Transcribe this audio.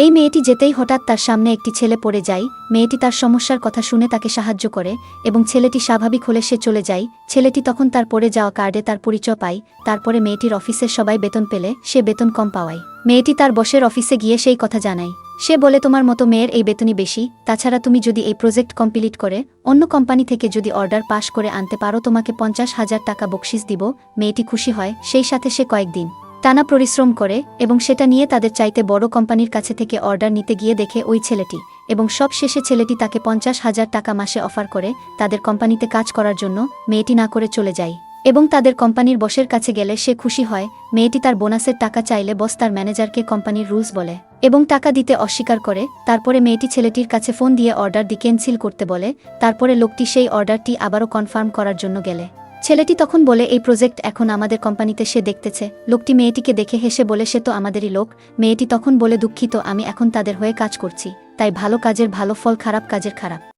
এই মেয়েটি যেতেই হঠাৎ তার সামনে একটি ছেলে পড়ে যায়। মেয়েটি তার সমস্যার কথা শুনে তাকে সাহায্য করে এবং ছেলেটি স্বাভাবিক হলে সে চলে যায়। ছেলেটি তখন তার পড়ে যাওয়া কার্ডে তার পরিচয় পায়। তারপরে মেয়েটির অফিসের সবাই বেতন পেলে সে বেতন কম পাওয়ায় মেয়েটি তার বসের অফিসে গিয়ে সেই কথা জানায়। সে বলে, তোমার মতো মেয়ের এই বেতনই বেশি, তাছাড়া তুমি যদি এই প্রজেক্ট কমপ্লিট করে অন্য কোম্পানি থেকে যদি অর্ডার পাস করে আনতে পারো তোমাকে 50,000 টাকা বকশিস দিব। মেয়েটি খুশি হয়, সেই সাথে সে কয়েকদিন টানা পরিশ্রম করে এবং সেটা নিয়ে তাদের চাইতে বড় কোম্পানির কাছে থেকে অর্ডার নিতে গিয়ে দেখে ওই ছেলেটি এবং সব শেষে ছেলেটি তাকে 50,000 টাকা মাসে অফার করে তাদের কোম্পানিতে কাজ করার জন্য। মেয়েটি না করে চলে যায় এবং তাদের কোম্পানির বসের কাছে গেলে সে খুশি হয়। মেয়েটি তার বোনাসের টাকা চাইলে বস তার ম্যানেজারকে কোম্পানির রুলস বলে এবং টাকা দিতে অস্বীকার করে। তারপরে মেয়েটি ছেলেটির কাছে ফোন দিয়ে অর্ডারটি ক্যান্সেল করতে বলে। তারপরে লোকটি সেই অর্ডারটি আবারও কনফার্ম করার জন্য গেলে ছেলেটি তখন বলে, এই প্রজেক্ট এখন আমাদের কোম্পানিতে সে দেখতেছে। লোকটি মেয়েটিকে দেখে হেসে বলে, সে তো আমাদেরই লোক। মেয়েটি তখন বলে, দুঃখিত, আমি এখন তাদের হয়ে কাজ করছি, তাই ভালো কাজের ভালো ফল, খারাপ কাজের খারাপ।